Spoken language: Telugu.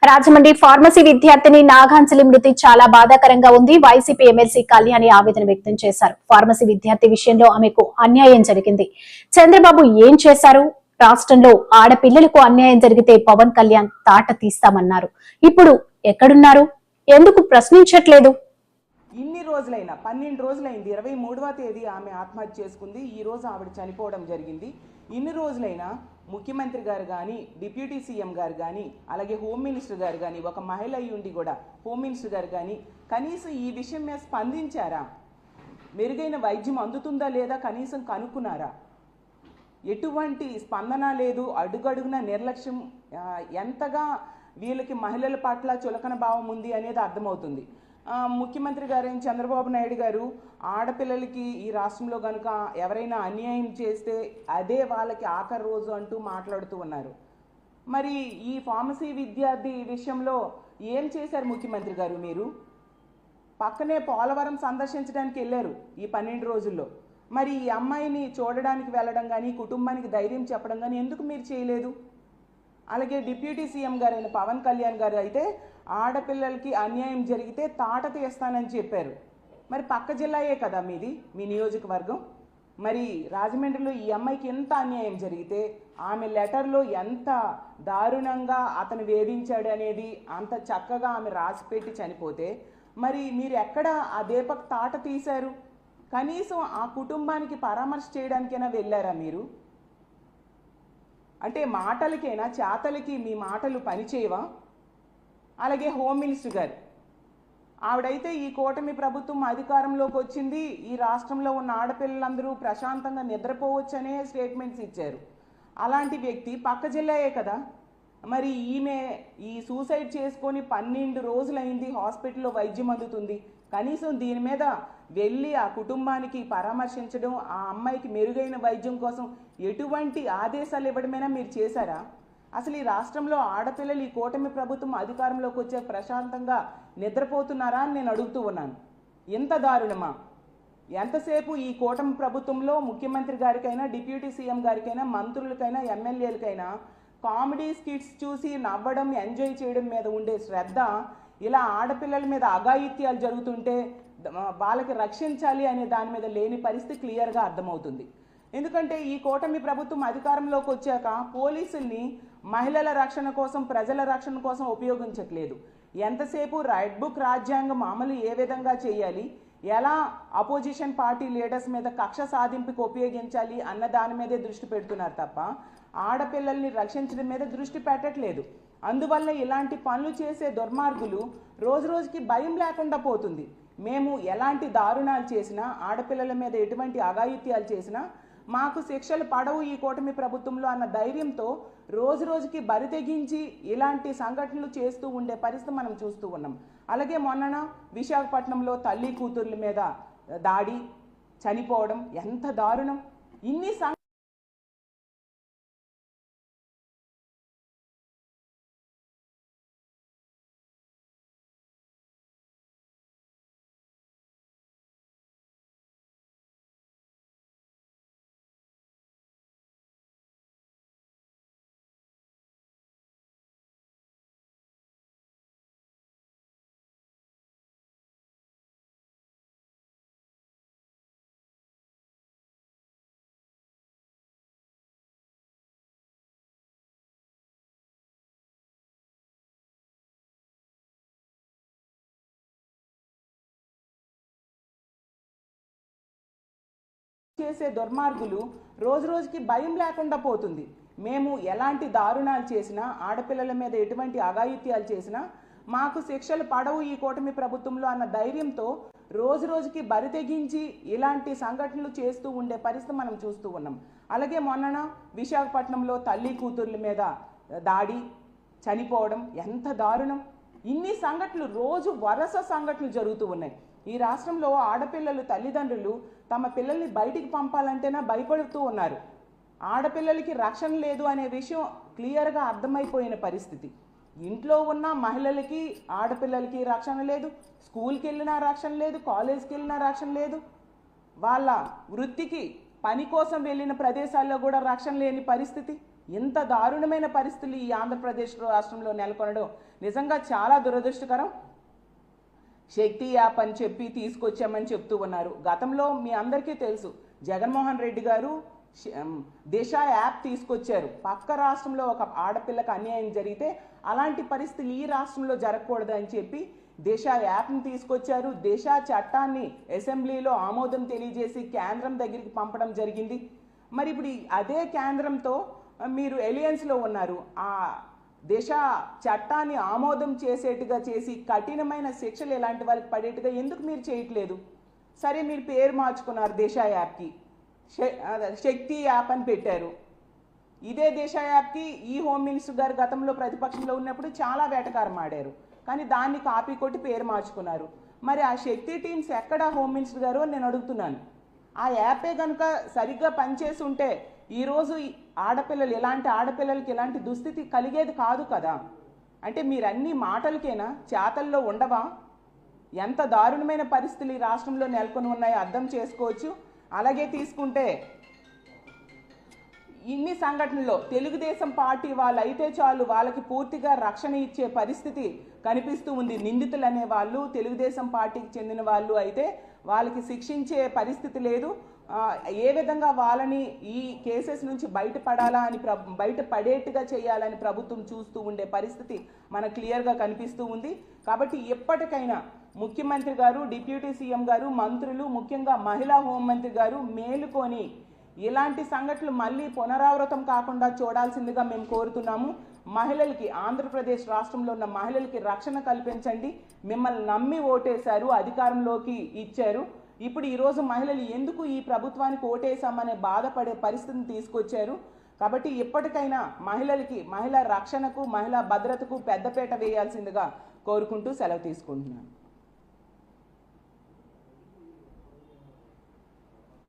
రాజమండ్రి ఫార్మసీ విద్యార్థిని నాగాంజలి మృతి చాలా బాధాకరంగా ఉంది. వైసీపీ ఎమ్మెల్సీ కళ్యాణి ఆవేదన వ్యక్తం చేశారు. ఫార్మసీ విద్యార్థి విషయంలో ఆమెకు అన్యాయం జరిగింది. చంద్రబాబు ఏం చేశారు? రాష్ట్రంలో ఆడపిల్లలకు అన్యాయం జరిగితే పవన్ కళ్యాణ్ తాట తీస్తామన్నారు. ఇప్పుడు ఎక్కడున్నారు? ఎందుకు ప్రశ్నించట్లేదు? ఇన్ని రోజులైనా 12 రోజులైంది. 23వ తేదీ ఆమె ఆత్మహత్య చేసుకుంది. ఈ రోజు ఆవిడ చనిపోవడం జరిగింది. ఇన్ని రోజులైనా ముఖ్యమంత్రి గారు కానీ, డిప్యూటీ సీఎం గారు కానీ, అలాగే హోమ్ మినిస్టర్ గారు కానీ, ఒక మహిళ అయి ఉండి కూడా హోమ్ మినిస్టర్ గారు కానీ కనీసం ఈ విషయం మీద స్పందించారా? మెరుగైన వైద్యం అందుతుందా లేదా కనీసం కనుక్కున్నారా? ఎటువంటి స్పందన లేదు. అడుగడుగున నిర్లక్ష్యం. ఎంతగా వీళ్ళకి మహిళల పట్ల చులకన భావం ఉంది అనేది అర్థమవుతుంది. ముఖ్యమంత్రి గారు చంద్రబాబు నాయుడు గారు ఆడపిల్లలకి ఈ రాష్ట్రంలో కనుక ఎవరైనా అన్యాయం చేస్తే అదే వాళ్ళకి ఆఖరి రోజు అంటూ మాట్లాడుతూ ఉన్నారు. మరి ఈ ఫార్మసీ విద్యార్థి విషయంలో ఏం చేశారు ముఖ్యమంత్రి గారు? మీరు పక్కనే పోలవరం సందర్శించడానికి వెళ్ళారు ఈ 12 రోజుల్లో. మరి ఈ అమ్మాయిని చూడడానికి వెళ్ళడం కానీ, కుటుంబానికి ధైర్యం చెప్పడం కానీ ఎందుకు మీరు చేయలేదు? అలాగే డిప్యూటీ సీఎం గారైన పవన్ కళ్యాణ్ గారు అయితే ఆడపిల్లలకి అన్యాయం జరిగితే తాట తీస్తానని చెప్పారు. మరి పక్క జిల్లాయే కదా మీది, మీ నియోజకవర్గం. మరి రాజమండ్రిలో ఈ అమ్మాయికి ఎంత అన్యాయం జరిగితే ఆమె లెటర్లో ఎంత దారుణంగా అతను వేధించాడు అనేది అంత చక్కగా ఆమె రాసిపెట్టి చనిపోతే మరి మీరు ఎక్కడ ఆ దీపక్ తాట తీశారు? కనీసం ఆ కుటుంబానికి పరామర్శ చేయడానికైనా వెళ్ళారా మీరు? అంటే మాటలకైనా చేతలకి మీ మాటలు పనిచేయవా? అలాగే హోమ్ మినిస్టర్ గారు ఆవిడైతే ఈ కూటమి ప్రభుత్వం అధికారంలోకి వచ్చింది, ఈ రాష్ట్రంలో ఉన్న ఆడపిల్లలందరూ ప్రశాంతంగా నిద్రపోవచ్చనే స్టేట్మెంట్స్ ఇచ్చారు. అలాంటి వ్యక్తి పక్క జిల్లాయే కదా. మరి ఈమె ఈ సూసైడ్ చేసుకొని 12 రోజులైంది, హాస్పిటల్లో వైద్యం అందుతుంది. కనీసం దీని మీద వెళ్ళి ఆ కుటుంబానికి పరామర్శించడం, ఆ అమ్మాయికి మెరుగైన వైద్యం కోసం ఎటువంటి ఆదేశాలు ఇవ్వడమైనా మీరు చేశారా? అసలు ఈ రాష్ట్రంలో ఆడపిల్లలు ఈ కూటమి ప్రభుత్వం అధికారంలోకి వచ్చే ప్రశాంతంగా నిద్రపోతున్నారా అని నేను అడుగుతూ ఉన్నాను. ఎంత దారుణమా? ఎంతసేపు ఈ కూటమి ప్రభుత్వంలో ముఖ్యమంత్రి గారికైనా, డిప్యూటీ సీఎం గారికైనా, మంత్రులకైనా, ఎమ్మెల్యేలకైనా కామెడీ స్కిట్స్ చూసి నవ్వడం, ఎంజాయ్ చేయడం మీద ఉండే శ్రద్ధ ఇలా ఆడపిల్లల మీద అఘాయిత్యాలు జరుగుతుంటే వాళ్ళకి రక్షించాలి అనే దాని మీద లేని పరిస్థితి క్లియర్గా అర్థమవుతుంది. ఎందుకంటే ఈ కూటమి ప్రభుత్వం అధికారంలోకి వచ్చాక పోలీసుల్ని మహిళల రక్షణ కోసం, ప్రజల రక్షణ కోసం ఉపయోగించట్లేదు. ఎంతసేపు రెడ్ బుక్ రాజ్యాంగం అమలు ఏ విధంగా చేయాలి, ఎలా అపోజిషన్ పార్టీ లీడర్స్ మీద కక్ష సాధింపుకి ఉపయోగించాలి అన్న దాని మీదే దృష్టి పెడుతున్నారు తప్ప ఆడపిల్లల్ని రక్షించడం మీద దృష్టి పెట్టట్లేదు. అందువల్ల ఇలాంటి పనులు చేసే దుర్మార్గులు రోజు రోజుకి భయం లేకుండా పోతుంది. మేము ఎలాంటి దారుణాలు చేసినా, ఆడపిల్లల మీద ఎటువంటి అఘాయిత్యాలు చేసినా మాకు శిక్షలు పడవు ఈ కూటమి ప్రభుత్వంలో అన్న ధైర్యంతో రోజు రోజుకి బరి తెగించి ఇలాంటి సంఘటనలు చేస్తూ ఉండే పరిస్థితి మనం చూస్తూ ఉన్నాం. అలాగే మొన్న విశాఖపట్నంలో తల్లి కూతుర్ల మీద దాడి, చనిపోవడం ఎంత దారుణం! ఇన్ని చేసే దుర్మార్గులు రోజు రోజుకి భయం లేకుండా పోతుంది. మేము ఎలాంటి దారుణాలు చేసినా, ఆడపిల్లల మీద ఎటువంటి అఘాయిత్యాలు చేసినా మాకు శిక్షలు పడవు ఈ కూటమి ప్రభుత్వంలో అన్న ధైర్యంతో రోజు రోజుకి బరి తెగించి ఇలాంటి సంఘటనలు చేస్తూ ఉండే పరిస్థితి మనం చూస్తూ ఉన్నాం. అలాగే మొన్న విశాఖపట్నంలో తల్లి కూతుర్ల మీద దాడి, చనిపోవడం ఎంత దారుణం! ఇన్ని సంఘటనలు, రోజు వరుస సంఘటనలు జరుగుతూ ఉన్నాయి. ఈ రాష్ట్రంలో ఆడపిల్లలు తల్లిదండ్రులు తమ పిల్లల్ని బయటికి పంపాలంటేనే భయపడుతూ ఉన్నారు. ఆడపిల్లలకి రక్షణ లేదు అనే విషయం క్లియర్గా అర్థమైపోయిన పరిస్థితి. ఇంట్లో ఉన్న మహిళలకి, ఆడపిల్లలకి రక్షణ లేదు, స్కూల్కి వెళ్ళినా రక్షణ లేదు, కాలేజ్కి వెళ్ళినా రక్షణ లేదు, వాళ్ళ వృత్తికి పని కోసం వెళ్ళిన ప్రదేశాల్లో కూడా రక్షణ లేని పరిస్థితి. ఇంత దారుణమైన పరిస్థితులు ఈ ఆంధ్రప్రదేశ్ రాష్ట్రంలో నెలకొనడం నిజంగా చాలా దురదృష్టకరం. శక్తి యాప్ అని చెప్పి తీసుకొచ్చామని చెప్తూ ఉన్నారు. గతంలో మీ అందరికీ తెలుసు, జగన్మోహన్ రెడ్డి గారు దిశ యాప్ తీసుకొచ్చారు. పక్క రాష్ట్రంలో ఒక ఆడపిల్లకి అన్యాయం జరిగితే అలాంటి పరిస్థితులు ఈ రాష్ట్రంలో జరగకూడదు అని చెప్పి దిశ యాప్ని తీసుకొచ్చారు. దిశ చట్టాన్ని అసెంబ్లీలో ఆమోదం తెలియజేసి కేంద్రం దగ్గరికి పంపడం జరిగింది. మరి ఇప్పుడు అదే కేంద్రంతో మీరు ఎలియన్స్లో ఉన్నారు. ఆ దిశ చట్టాన్ని ఆమోదం చేసేట్టుగా చేసి కఠినమైన శిక్షలు ఇలాంటి వాళ్ళకి పడేట్టుగా ఎందుకు మీరు చేయట్లేదు? సరే, మీరు పేరు మార్చుకున్నారు దిశ యాప్కి, శక్తి యాప్ అని పెట్టారు. ఇదే దిశ యాప్కి ఈ హోమ్ మినిస్టర్ గారు గతంలో ప్రతిపక్షంలో ఉన్నప్పుడు చాలా వేటకారం ఆడారు, కానీ దాన్ని కాపీ కొట్టి పేరు మార్చుకున్నారు. మరి ఆ శక్తి టీమ్స్ ఎక్కడ హోమ్ మినిస్టర్ గారు అని నేను అడుగుతున్నాను. ఆ యాపే కనుక సరిగ్గా పనిచేసి ఉంటే ఈరోజు ఆడపిల్లలు ఇలాంటి ఆడపిల్లలకి ఇలాంటి దుస్థితి కలిగేది కాదు కదా. అంటే మీరు అన్ని మాటలకేనా, చేతల్లో ఉండవా? ఎంత దారుణమైన పరిస్థితులు ఈ రాష్ట్రంలో నెలకొని ఉన్నాయో అర్థం చేసుకోవచ్చు. అలాగే తీసుకుంటే ఇన్ని సంఘటనల్లో తెలుగుదేశం పార్టీ వాళ్ళు అయితే చాలు, వాళ్ళకి పూర్తిగా రక్షణ ఇచ్చే పరిస్థితి కనిపిస్తూ ఉంది. నిందితులు అనే వాళ్ళు తెలుగుదేశం పార్టీకి చెందిన వాళ్ళు అయితే వాళ్ళకి శిక్షించే పరిస్థితి లేదు. ఏ విధంగా వాళ్ళని ఈ కేసెస్ నుంచి బయటపడాలా అని బయటపడేట్టుగా చేయాలని ప్రభుత్వం చూస్తూ ఉండే పరిస్థితి మనకు క్లియర్గా కనిపిస్తూ ఉంది. కాబట్టి ఎప్పటికైనా ముఖ్యమంత్రి గారు, డిప్యూటీ సీఎం గారు, మంత్రులు, ముఖ్యంగా మహిళా హోంమంత్రి గారు మేలుకొని ఇలాంటి సంఘటనలు మళ్ళీ పునరావృతం కాకుండా చూడాల్సిందిగా మేము కోరుతున్నాము. మహిళలకి, ఆంధ్రప్రదేశ్ రాష్ట్రంలో ఉన్న మహిళలకి రక్షణ కల్పించండి. మిమ్మల్ని నమ్మి ఓటేశారు, అధికారంలోకి ఇచ్చారు. ఇప్పుడు ఈరోజు మహిళలు ఎందుకు ఈ ప్రభుత్వానికి ఓటేశామనే బాధపడే పరిస్థితిని తీసుకొచ్చారు. కాబట్టి ఎప్పటికైనా మహిళలకి, మహిళా రక్షణకు, మహిళా భద్రతకు పెద్దపీట వేయాల్సిందిగా కోరుకుంటూ సెలవు తీసుకుంటున్నాను.